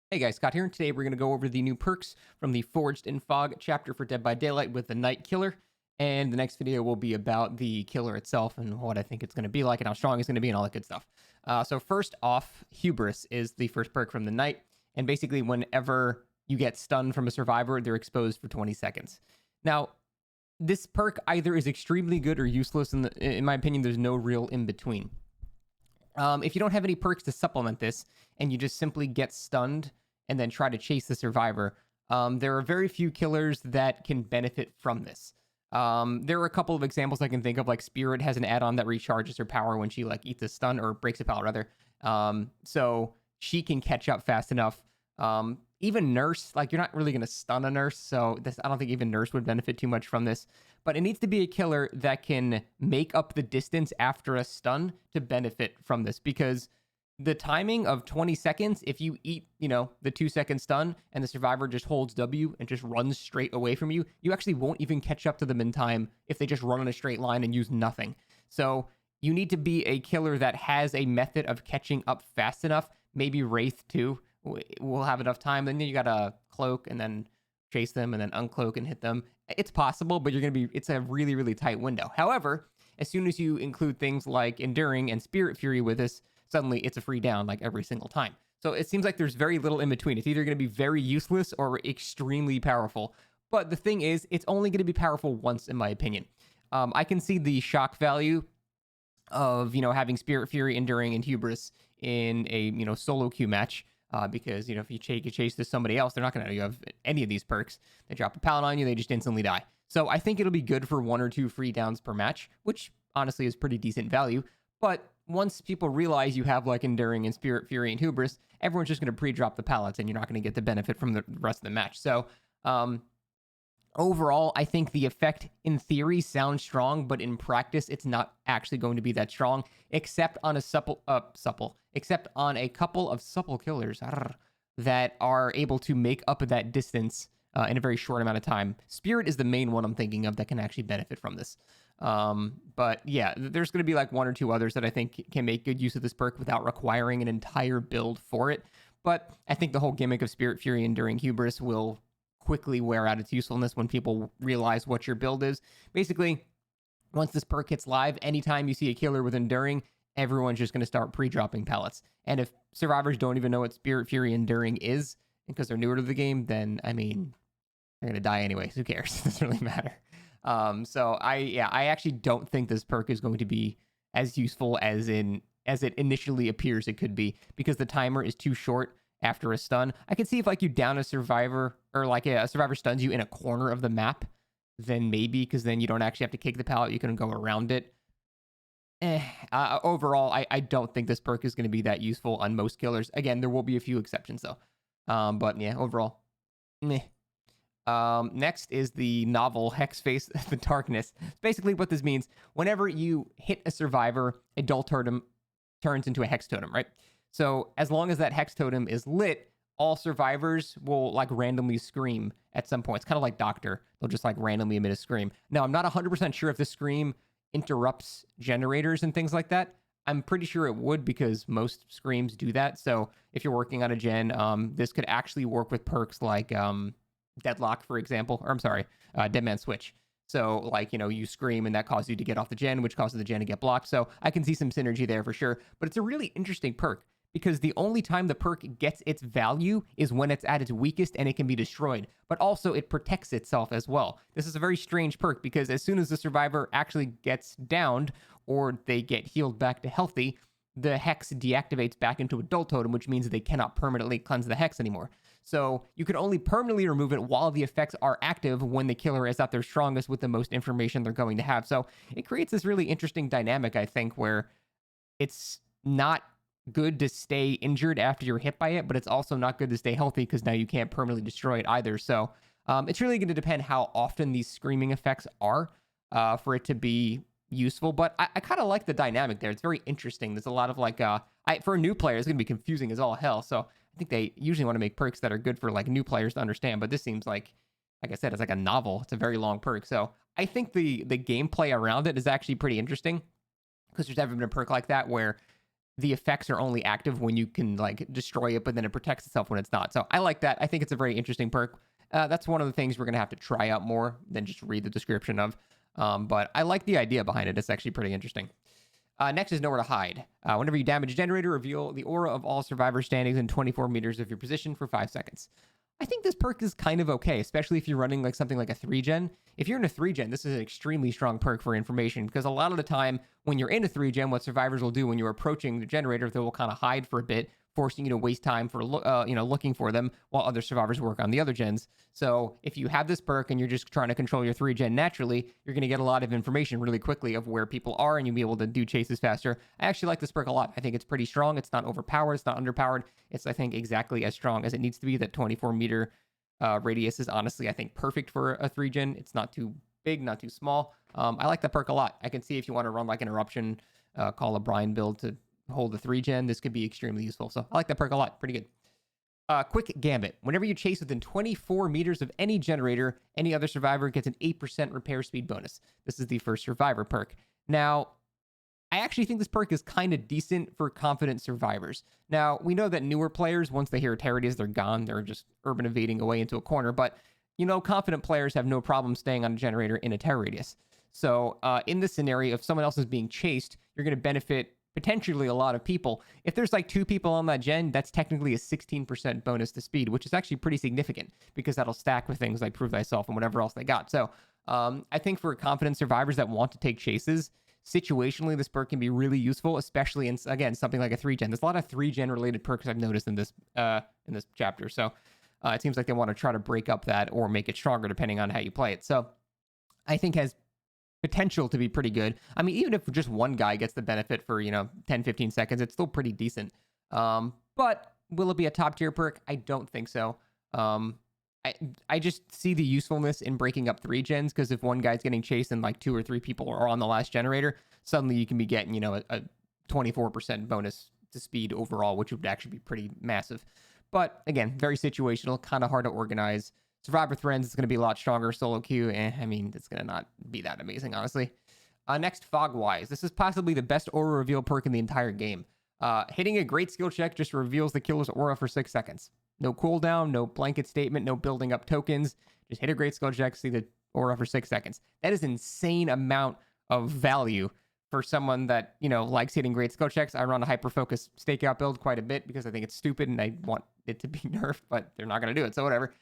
Hey guys, Scott here, and today we're going to go over the new perks from the Forged in Fog chapter for Dead by Daylight with the Night Killer. And the next video will be about the killer itself and what I think it's going to be like and how strong it's going to be and all that good stuff. So first off, Hubris is the first perk from the Night. And basically whenever you get stunned from a survivor, they're exposed for 20 seconds. Now, this perk either is extremely good or useless. In my opinion, there's no real in between. If you don't have any perks to supplement this and you just simply get stunned and then try to chase the survivor, there are very few killers that can benefit from this. There are a couple of examples I can think of, like Spirit has an add-on that recharges her power when she like eats a stun or breaks a pallet rather. So she can catch up fast enough. Even Nurse, like you're not really going to stun a Nurse, so I don't think even Nurse would benefit too much from this. But it needs to be a killer that can make up the distance after a stun to benefit from this, because the timing of 20 seconds, if you eat, the 2-second stun and the survivor just holds W and just runs straight away from you, you actually won't even catch up to them in time if they just run in a straight line and use nothing. So you need to be a killer that has a method of catching up fast enough. Maybe Wraith too will have enough time. Then you got to cloak and then chase them and then uncloak and hit them. It's possible, but it's a really, really tight window. However, as soon as you include things like Enduring and Spirit Fury with this, suddenly it's a free down like every single time. So it seems like there's very little in between. It's either going to be very useless or extremely powerful. But the thing is, it's only going to be powerful once, in my opinion. I can see the shock value of, having Spirit Fury, Enduring, and Hubris in a, solo queue match. Because, if you chase to somebody else, they're not going to have any of these perks. They drop a pallet on you, they just instantly die. So I think it'll be good for 1 or 2 free downs per match, which honestly is pretty decent value. But once people realize you have like Enduring and Spirit Fury and Hubris, everyone's just going to pre-drop the pallets and you're not going to get the benefit from the rest of the match. So overall, I think the effect in theory sounds strong, but in practice, it's not actually going to be that strong, except on except on a couple of supple killers that are able to make up that distance in a very short amount of time. Spirit is the main one I'm thinking of that can actually benefit from this. But yeah, there's going to be like 1 or 2 others that I think can make good use of this perk without requiring an entire build for it. But I think the whole gimmick of Spirit Fury Enduring Hubris will quickly wear out its usefulness when people realize what your build is. Basically, once this perk hits live, anytime you see a killer with Enduring, everyone's just going to start pre-dropping pallets. And if survivors don't even know what Spirit Fury Enduring is, because they're newer to the game, then, I mean, they're going to die anyways. Who cares? It doesn't really matter. So I actually don't think this perk is going to be as useful as it initially appears it could be, because the timer is too short after a stun. I can see if like you down a survivor, or like a survivor stuns you in a corner of the map, then maybe, because then you don't actually have to kick the pallet, you can go around it. Overall, I don't think this perk is going to be that useful on most killers. Again, there will be a few exceptions though. But yeah, overall, meh. Next is the novel Hex Face the Darkness. Basically what this means, whenever you hit a survivor, a dull totem turns into a hex totem, right? So as long as that hex totem is lit, all survivors will like randomly scream at some point. It's kind of like Doctor. They'll just like randomly emit a scream. Now, I'm not 100% sure if this scream interrupts generators and things like that. I'm pretty sure it would, because most screams do that. So if you're working on a gen, this could actually work with perks like Deadlock, for example, or I'm sorry, Dead Man Switch. So like, you scream and that causes you to get off the gen, which causes the gen to get blocked. So I can see some synergy there for sure. But it's a really interesting perk, because the only time the perk gets its value is when it's at its weakest and it can be destroyed. But also it protects itself as well. This is a very strange perk, because as soon as the survivor actually gets downed or they get healed back to healthy, the hex deactivates back into a dull totem, which means that they cannot permanently cleanse the hex anymore. So you can only permanently remove it while the effects are active, when the killer is at their strongest with the most information they're going to have. So it creates this really interesting dynamic, I think, where it's not good to stay injured after you're hit by it, but it's also not good to stay healthy, because now you can't permanently destroy it either. So it's really going to depend how often these screaming effects are for it to be useful. But I kind of like the dynamic there. It's very interesting. There's a lot of like for a new player, it's going to be confusing as all hell. So I think they usually want to make perks that are good for like new players to understand. But this seems like I said, it's like a novel. It's a very long perk. So I think the gameplay around it is actually pretty interesting, because there's never been a perk like that where the effects are only active when you can like destroy it, but then it protects itself when it's not. So I like that. I think it's a very interesting perk. That's one of the things we're going to have to try out more than just read the description of. But I like the idea behind it. It's actually pretty interesting. Next is Nowhere to Hide. Whenever you damage a generator, reveal the aura of all survivors standing within 24 meters of your position for 5 seconds. I think this perk is kind of okay, especially if you're running like something like a 3-gen. If you're in a 3-gen, this is an extremely strong perk for information, because a lot of the time when you're in a 3-gen, what survivors will do when you're approaching the generator, they will kind of hide for a bit, forcing you to waste time for looking for them while other survivors work on the other gens. So if you have this perk and you're just trying to control your 3-gen naturally, you're going to get a lot of information really quickly of where people are, and you'll be able to do chases faster. I actually like this perk a lot. I think it's pretty strong. It's not overpowered. It's not underpowered. It's, I think, exactly as strong as it needs to be. That 24-meter radius is honestly, I think, perfect for a 3-gen. It's not too big, not too small. I like that perk a lot. I can see if you want to run like an eruption, call a Brian build to hold the 3-gen, this could be extremely useful. So I like that perk a lot. Pretty good. Quick Gambit. Whenever you chase within 24 meters of any generator, any other survivor gets an 8% repair speed bonus. This is the first survivor perk. Now, I actually think this perk is kind of decent for confident survivors. Now, we know that newer players, once they hear a Terradius, they're gone. They're just urban evading away into a corner. But, confident players have no problem staying on a generator in a Terradius. So, in this scenario, if someone else is being chased, you're going to benefit potentially a lot of people. If there's like 2 people on that gen, that's technically a 16% bonus to speed, which is actually pretty significant because that'll stack with things like Prove Thyself and whatever else they got. So I think for confident survivors that want to take chases, situationally, this perk can be really useful, especially in, again, something like a 3-gen. There's a lot of 3-gen related perks I've noticed in this chapter. So it seems like they want to try to break up that or make it stronger depending on how you play it. So I think has potential to be pretty good. I mean, even if just one guy gets the benefit for, 10, 15 seconds, it's still pretty decent. But will it be a top tier perk? I don't think so. I just see the usefulness in breaking up 3-gens, because if one guy's getting chased and like 2 or 3 people are on the last generator, suddenly you can be getting, a 24% bonus to speed overall, which would actually be pretty massive. But again, very situational, kind of hard to organize. Survivor Threads is going to be a lot stronger. Solo queue, it's going to not be that amazing, honestly. Next, Fogwise. This is possibly the best aura reveal perk in the entire game. Hitting a great skill check just reveals the killer's aura for 6 seconds. No cooldown, no blanket statement, no building up tokens. Just hit a great skill check, see the aura for 6 seconds. That is an insane amount of value for someone that, likes hitting great skill checks. I run a hyper-focused stakeout build quite a bit because I think it's stupid and I want it to be nerfed, but they're not going to do it, so whatever.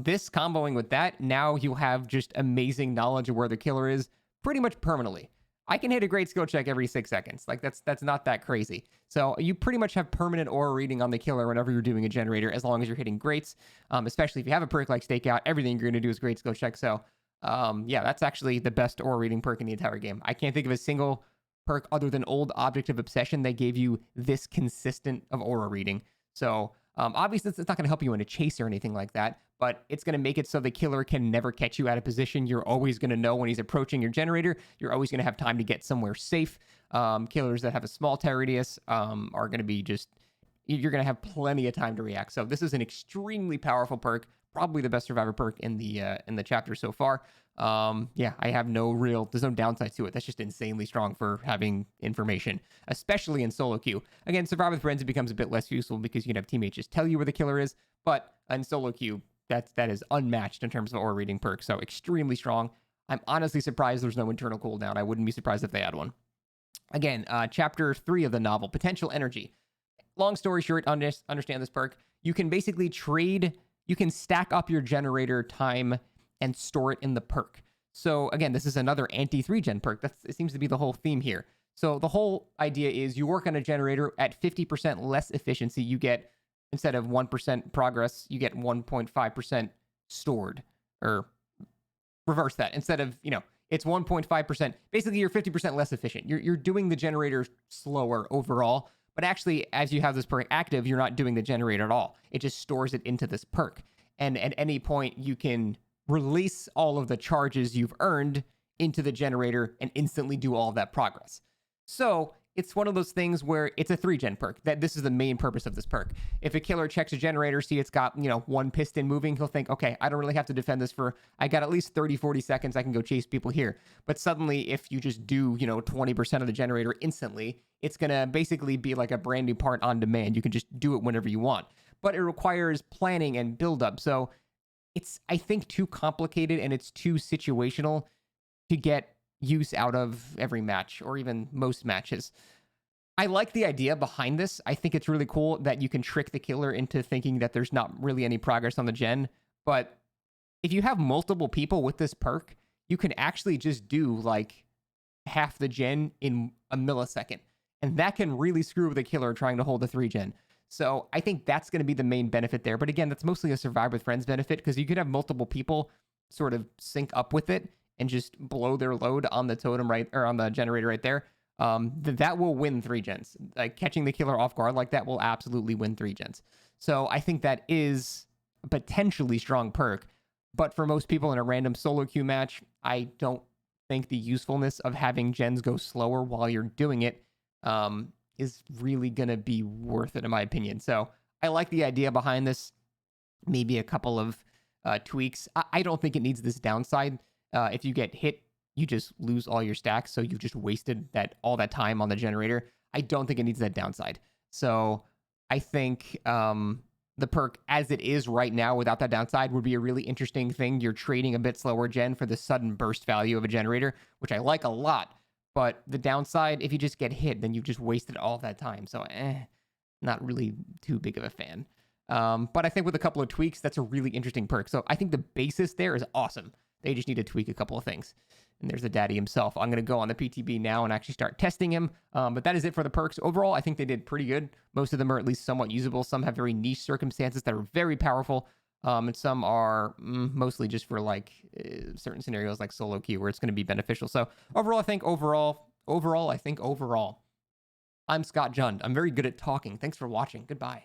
This comboing with that, now you have just amazing knowledge of where the killer is pretty much permanently. I can hit a great skill check every 6 seconds. Like, that's not that crazy. So you pretty much have permanent aura reading on the killer whenever you're doing a generator, as long as you're hitting greats. Especially if you have a perk like Stakeout, everything you're going to do is great skill check. So, that's actually the best aura reading perk in the entire game. I can't think of a single perk other than Old Object of Obsession that gave you this consistent of aura reading. So, obviously, it's not going to help you in a chase or anything like that, but it's going to make it so the killer can never catch you out of position. You're always going to know when he's approaching your generator. You're always going to have time to get somewhere safe. Killers that have a small tear radius are going to be you're going to have plenty of time to react. So this is an extremely powerful perk, probably the best survivor perk in the chapter so far. I have there's no downside to it. That's just insanely strong for having information, especially in solo queue. Again, Survivor with Friends, it becomes a bit less useful because you can have teammates just tell you where the killer is, but in solo queue, that is unmatched in terms of aura reading perks. So extremely strong. I'm honestly surprised there's no internal cooldown. I wouldn't be surprised if they had one. Again, chapter 3 of the novel, Potential Energy. Long story short, understand this perk. You can basically you can stack up your generator time and store it in the perk. So again, this is another anti-3-gen perk. It seems to be the whole theme here. So the whole idea is you work on a generator at 50% less efficiency. You get, instead of 1% progress, you get 1.5% stored. Or reverse that. Instead of, it's 1.5%. Basically, you're 50% less efficient. You're doing the generator slower overall. But actually, as you have this perk active, you're not doing the generator at all. It just stores it into this perk. And at any point, you can release all of the charges you've earned into the generator and instantly do all of that progress. So it's one of those things where it's a 3-gen perk. That this is the main purpose of this perk. If a killer checks a generator, see it's got, one piston moving, he'll think, okay, I don't really have to defend this I got at least 30, 40 seconds. I can go chase people here. But suddenly, if you just do, 20% of the generator instantly, it's going to basically be like a brand new part on demand. You can just do it whenever you want. But it requires planning and buildup. So it's, I think, too complicated and it's too situational to get use out of every match or even most matches. I like the idea behind this. I think it's really cool that you can trick the killer into thinking that there's not really any progress on the gen. But if you have multiple people with this perk, you can actually just do like half the gen in a millisecond. And that can really screw with a killer trying to hold a 3-gen. So I think that's going to be the main benefit there. But again, that's mostly a survive with friends benefit because you could have multiple people sort of sync up with it and just blow their load on the totem or on the generator right there. That will win 3-gens. Like catching the killer off guard like that will absolutely win 3-gens. So I think that is a potentially strong perk. But for most people in a random solo queue match, I don't think the usefulness of having gens go slower while you're doing it is really going to be worth it, in my opinion. So I like the idea behind this. Maybe a couple of tweaks. I don't think it needs this downside. If you get hit, you just lose all your stacks. So you've just wasted all that time on the generator. I don't think it needs that downside. So I think the perk as it is right now without that downside would be a really interesting thing. You're trading a bit slower gen for the sudden burst value of a generator, which I like a lot. But the downside, if you just get hit, then you've just wasted all that time. So not really too big of a fan. But I think with a couple of tweaks, that's a really interesting perk. So I think the basis there is awesome. They just need to tweak a couple of things. And there's the daddy himself. I'm going to go on the PTB now and actually start testing him. But that is it for the perks. Overall, I think they did pretty good. Most of them are at least somewhat usable. Some have very niche circumstances that are very powerful. And some are mostly just for like certain scenarios like solo queue where it's going to be beneficial. So overall, I think overall, I'm Scott Jund. I'm very good at talking. Thanks for watching. Goodbye.